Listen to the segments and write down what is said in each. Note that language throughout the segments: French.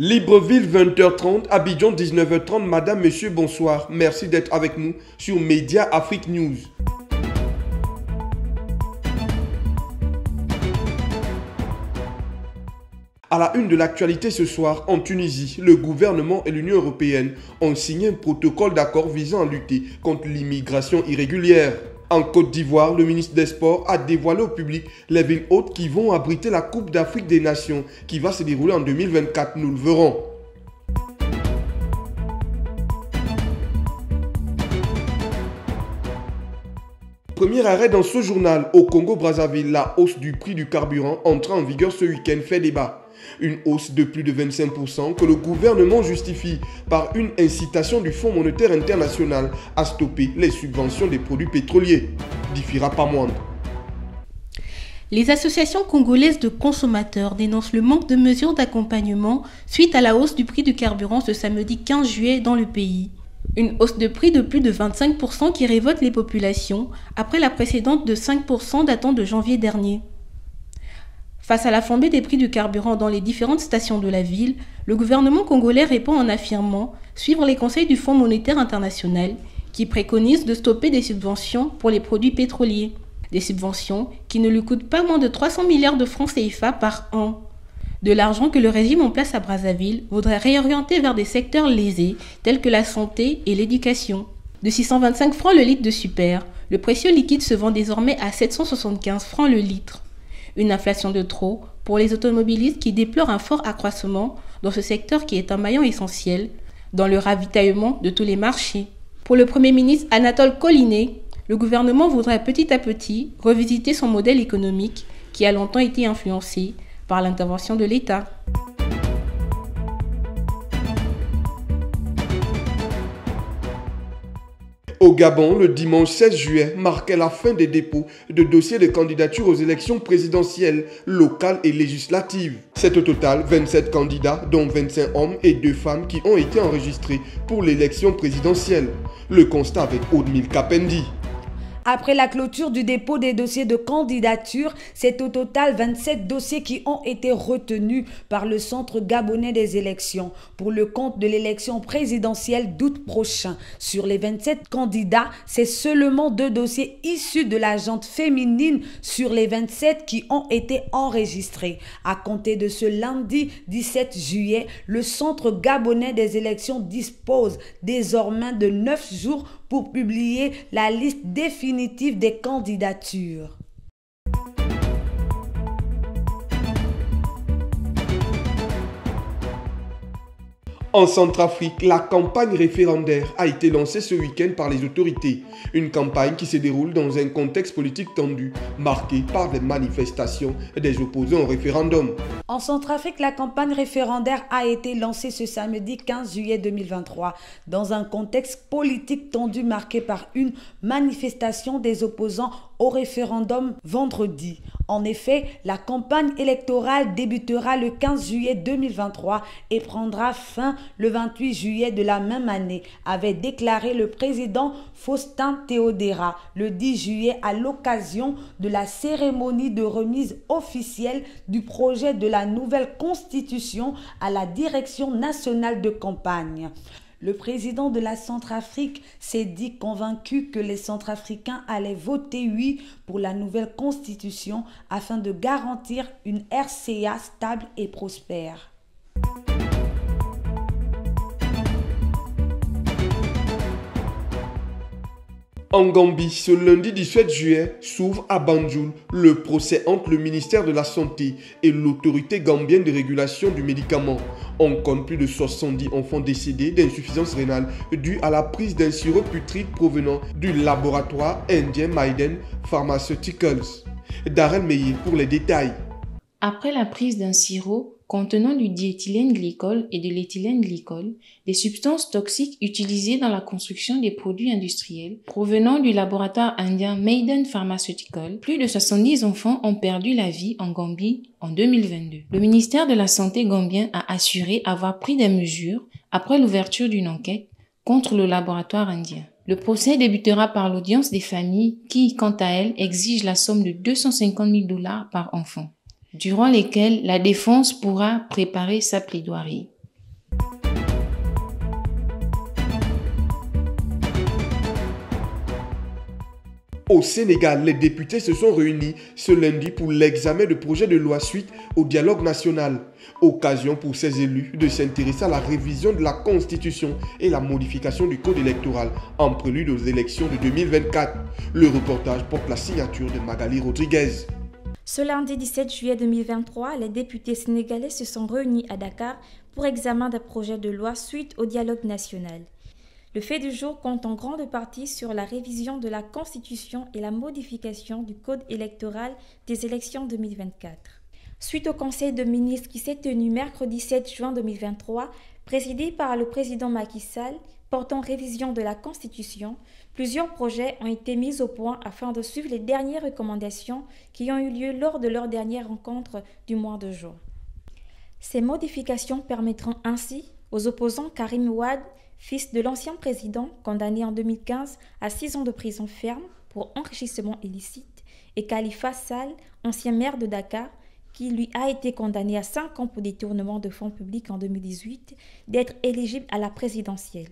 Libreville 20h30, Abidjan 19h30. Madame, monsieur, bonsoir. Merci d'être avec nous sur Média Afrique News. À la une de l'actualité ce soir, en Tunisie, le gouvernement et l'Union européenne ont signé un protocole d'accord visant à lutter contre l'immigration irrégulière. En Côte d'Ivoire, le ministre des Sports a dévoilé au public les villes hôtes qui vont abriter la Coupe d'Afrique des Nations qui va se dérouler en 2024, nous le verrons. Premier arrêt dans ce journal, au Congo-Brazzaville, la hausse du prix du carburant entrant en vigueur ce week-end fait débat. Une hausse de plus de 25% que le gouvernement justifie par une incitation du Fonds monétaire international à stopper les subventions des produits pétroliers. Diffira pas moindre. Les associations congolaises de consommateurs dénoncent le manque de mesures d'accompagnement suite à la hausse du prix du carburant ce samedi 15 juillet dans le pays. Une hausse de prix de plus de 25% qui révolte les populations après la précédente de 5% datant de janvier dernier. Face à la flambée des prix du carburant dans les différentes stations de la ville, le gouvernement congolais répond en affirmant suivre les conseils du Fonds monétaire international qui préconise de stopper des subventions pour les produits pétroliers. Des subventions qui ne lui coûtent pas moins de 300 milliards de francs CFA par an. De l'argent que le régime en place à Brazzaville voudrait réorienter vers des secteurs lésés tels que la santé et l'éducation. De 625 francs le litre de super, le précieux liquide se vend désormais à 775 francs le litre. Une inflation de trop pour les automobilistes qui déplorent un fort accroissement dans ce secteur qui est un maillon essentiel dans le ravitaillement de tous les marchés. Pour le Premier ministre Anatole Collinet, le gouvernement voudrait petit à petit revisiter son modèle économique qui a longtemps été influencé par l'intervention de l'État. Au Gabon, le dimanche 16 juillet marquait la fin des dépôts de dossiers de candidature aux élections présidentielles, locales et législatives. C'est au total 27 candidats, dont 25 hommes et 2 femmes qui ont été enregistrés pour l'élection présidentielle. Le constat avec Oudmil Kapendi. Après la clôture du dépôt des dossiers de candidature, c'est au total 27 dossiers qui ont été retenus par le Centre gabonais des élections pour le compte de l'élection présidentielle d'août prochain. Sur les 27 candidats, c'est seulement 2 dossiers issus de la junte féminine sur les 27 qui ont été enregistrés. À compter de ce lundi 17 juillet, le Centre gabonais des élections dispose désormais de 9 jours pour publier la liste définitive des candidatures. En Centrafrique, la campagne référendaire a été lancée ce week-end par les autorités. Une campagne qui se déroule dans un contexte politique tendu, marqué par des manifestations des opposants au référendum. En Centrafrique, la campagne référendaire a été lancée ce samedi 15 juillet 2023 dans un contexte politique tendu marqué par une manifestation des opposants au référendum vendredi. En effet, la campagne électorale débutera le 15 juillet 2023 et prendra fin le 28 juillet de la même année, avait déclaré le président Faustin Théodéra le 10 juillet à l'occasion de la cérémonie de remise officielle du projet de la nouvelle constitution à la direction nationale de campagne. Le président de la Centrafrique s'est dit convaincu que les Centrafricains allaient voter oui pour la nouvelle constitution afin de garantir une RCA stable et prospère. En Gambie, ce lundi 17 juillet, s'ouvre à Banjul le procès entre le ministère de la Santé et l'autorité gambienne de régulation du médicament. On compte plus de 70 enfants décédés d'insuffisance rénale due à la prise d'un sirop putrique provenant du laboratoire indien Maiden Pharmaceuticals. Darren Meyer pour les détails. Après la prise d'un sirop contenant du diéthylène glycol et de l'éthylène glycol, des substances toxiques utilisées dans la construction des produits industriels provenant du laboratoire indien Maiden Pharmaceutical, plus de 70 enfants ont perdu la vie en Gambie en 2022. Le ministère de la Santé gambien a assuré avoir pris des mesures après l'ouverture d'une enquête contre le laboratoire indien. Le procès débutera par l'audience des familles qui, quant à elles, exigent la somme de 250 000 $ par enfant, durant lesquelles la défense pourra préparer sa plaidoirie. Au Sénégal, les députés se sont réunis ce lundi pour l'examen de projets de loi suite au dialogue national. Occasion pour ces élus de s'intéresser à la révision de la Constitution et la modification du code électoral en prélude aux élections de 2024. Le reportage porte la signature de Magali Rodriguez. Ce lundi 17 juillet 2023, les députés sénégalais se sont réunis à Dakar pour examen d'un projet de loi suite au dialogue national. Le fait du jour compte en grande partie sur la révision de la Constitution et la modification du code électoral des élections 2024. Suite au Conseil de ministres qui s'est tenu mercredi 7 juin 2023, présidé par le président Macky Sall, portant révision de la Constitution, plusieurs projets ont été mis au point afin de suivre les dernières recommandations qui ont eu lieu lors de leur dernière rencontre du mois de juin. Ces modifications permettront ainsi aux opposants Karim Wade, fils de l'ancien président condamné en 2015 à 6 ans de prison ferme pour enrichissement illicite, et Khalifa Sall, ancien maire de Dakar, qui lui a été condamné à 5 ans pour détournement de fonds publics en 2018, d'être éligible à la présidentielle.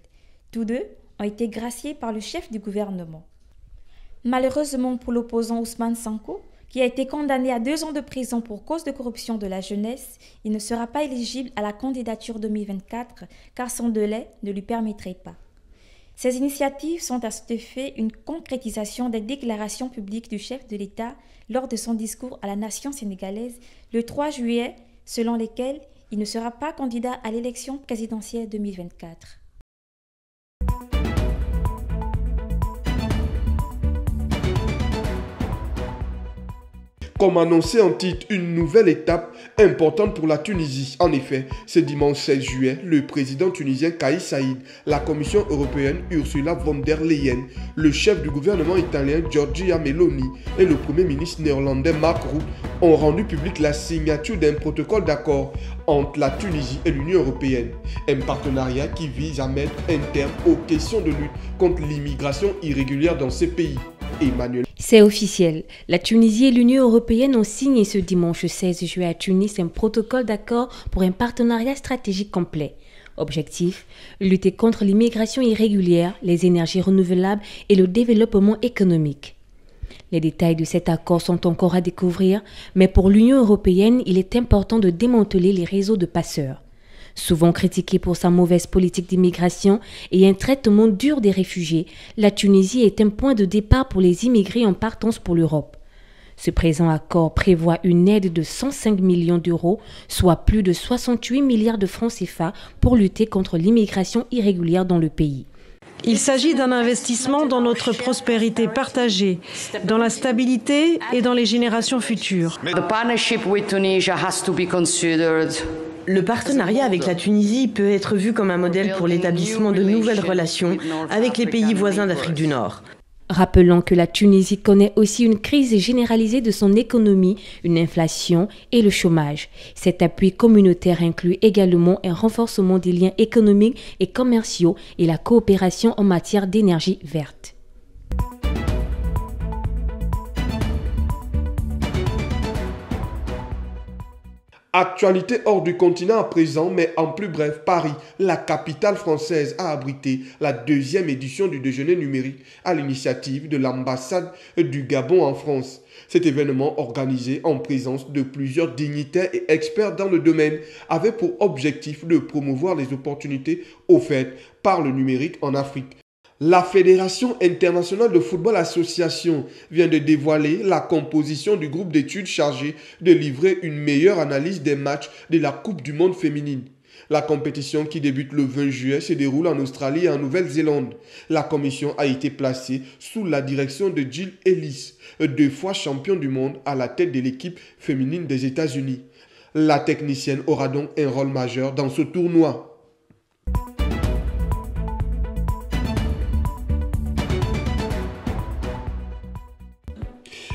Tous deux ont été graciés par le chef du gouvernement. Malheureusement pour l'opposant Ousmane Sonko, qui a été condamné à 2 ans de prison pour cause de corruption de la jeunesse, il ne sera pas éligible à la candidature 2024 car son délai ne lui permettrait pas. Ces initiatives sont à cet effet une concrétisation des déclarations publiques du chef de l'État lors de son discours à la nation sénégalaise le 3 juillet, selon lesquelles il ne sera pas candidat à l'élection présidentielle 2024. Comme annoncé en titre, une nouvelle étape importante pour la Tunisie. En effet, ce dimanche 16 juillet, le président tunisien Kais Saïed, la Commission européenne Ursula von der Leyen, le chef du gouvernement italien Giorgia Meloni et le premier ministre néerlandais Mark Rutte ont rendu public la signature d'un protocole d'accord entre la Tunisie et l'Union européenne. Un partenariat qui vise à mettre un terme aux questions de lutte contre l'immigration irrégulière dans ces pays. Emmanuel. C'est officiel. La Tunisie et l'Union européenne ont signé ce dimanche 16 juillet à Tunis un protocole d'accord pour un partenariat stratégique complet. Objectif, lutter contre l'immigration irrégulière, les énergies renouvelables et le développement économique. Les détails de cet accord sont encore à découvrir, mais pour l'Union européenne, il est important de démanteler les réseaux de passeurs. Souvent critiquée pour sa mauvaise politique d'immigration et un traitement dur des réfugiés, la Tunisie est un point de départ pour les immigrés en partance pour l'Europe. Ce présent accord prévoit une aide de 105 millions d'euros, soit plus de 68 milliards de francs CFA pour lutter contre l'immigration irrégulière dans le pays. Il s'agit d'un investissement dans notre prospérité partagée, dans la stabilité et dans les générations futures. Le partenariat avec la Tunisie peut être vu comme un modèle pour l'établissement de nouvelles relations avec les pays voisins d'Afrique du Nord. Rappelons que la Tunisie connaît aussi une crise généralisée de son économie, une inflation et le chômage. Cet appui communautaire inclut également un renforcement des liens économiques et commerciaux et la coopération en matière d'énergie verte. Actualité hors du continent à présent, mais en plus bref, Paris, la capitale française, a abrité la 2e édition du déjeuner numérique à l'initiative de l'ambassade du Gabon en France. Cet événement, organisé en présence de plusieurs dignitaires et experts dans le domaine, avait pour objectif de promouvoir les opportunités offertes par le numérique en Afrique. La Fédération internationale de football association vient de dévoiler la composition du groupe d'études chargé de livrer une meilleure analyse des matchs de la Coupe du monde féminine. La compétition qui débute le 20 juillet se déroule en Australie et en Nouvelle-Zélande. La commission a été placée sous la direction de Jill Ellis, 2 fois champion du monde à la tête de l'équipe féminine des États-Unis. La technicienne aura donc un rôle majeur dans ce tournoi.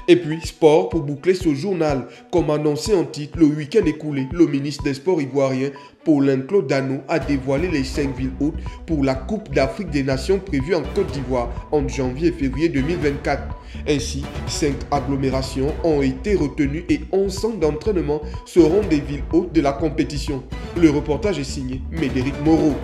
Et puis, sport pour boucler ce journal. Comme annoncé en titre, le week-end écoulé, le ministre des Sports ivoirien, Paulin-Claude Dano, a dévoilé les 5 villes hôtes pour la Coupe d'Afrique des Nations prévue en Côte d'Ivoire en janvier et février 2024. Ainsi, 5 agglomérations ont été retenues et 11 centres d'entraînement seront des villes hôtes de la compétition. Le reportage est signé Médéric Moreau.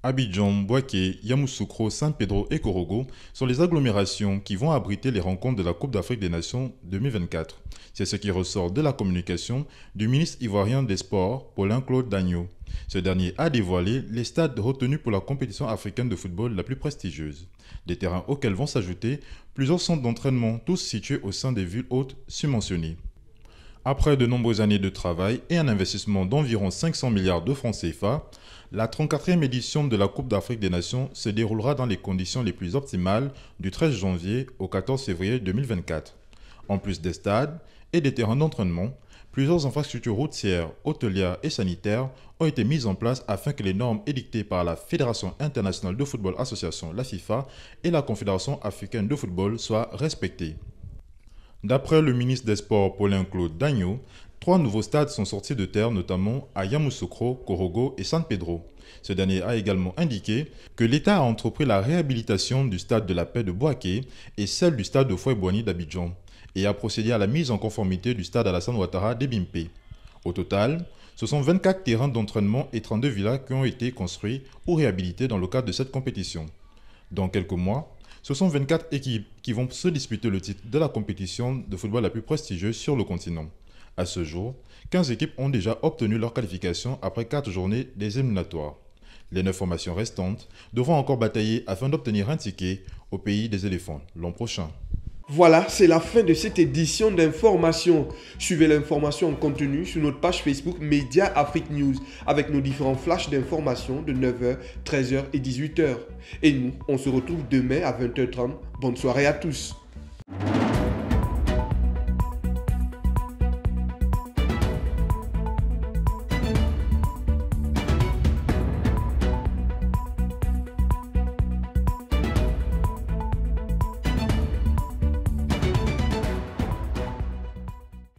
Abidjan, Bouaké, Yamoussoukro, San Pedro et Korogo sont les agglomérations qui vont abriter les rencontres de la Coupe d'Afrique des Nations 2024. C'est ce qui ressort de la communication du ministre ivoirien des Sports, Paulin-Claude Dagneau. Ce dernier a dévoilé les stades retenus pour la compétition africaine de football la plus prestigieuse. Des terrains auxquels vont s'ajouter plusieurs centres d'entraînement, tous situés au sein des villes hautes subventionnées. Après de nombreuses années de travail et un investissement d'environ 500 milliards de francs CFA, la 34e édition de la Coupe d'Afrique des Nations se déroulera dans les conditions les plus optimales du 13 janvier au 14 février 2024. En plus des stades et des terrains d'entraînement, plusieurs infrastructures routières, hôtelières et sanitaires ont été mises en place afin que les normes édictées par la Fédération internationale de football association, la FIFA, et la Confédération africaine de football soient respectées. D'après le ministre des Sports Paulin-Claude Dagneau, 3 nouveaux stades sont sortis de terre, notamment à Yamoussoukro, Korogo et San Pedro. Ce dernier a également indiqué que l'État a entrepris la réhabilitation du stade de la Paix de Bouaké et celle du stade de Fouet-Boigny d'Abidjan et a procédé à la mise en conformité du stade Alassane Ouattara d'Ebimpe. Au total, ce sont 24 terrains d'entraînement et 32 villas qui ont été construits ou réhabilités dans le cadre de cette compétition. Dans quelques mois, ce sont 24 équipes qui vont se disputer le titre de la compétition de football la plus prestigieuse sur le continent. À ce jour, 15 équipes ont déjà obtenu leur qualification après 4 journées des éliminatoires. Les 9 formations restantes devront encore batailler afin d'obtenir un ticket au pays des éléphants l'an prochain. Voilà, c'est la fin de cette édition d'information. Suivez l'information en continu sur notre page Facebook Média Afrique News avec nos différents flashs d'information de 9h, 13h et 18h. Et nous, on se retrouve demain à 20h30. Bonne soirée à tous.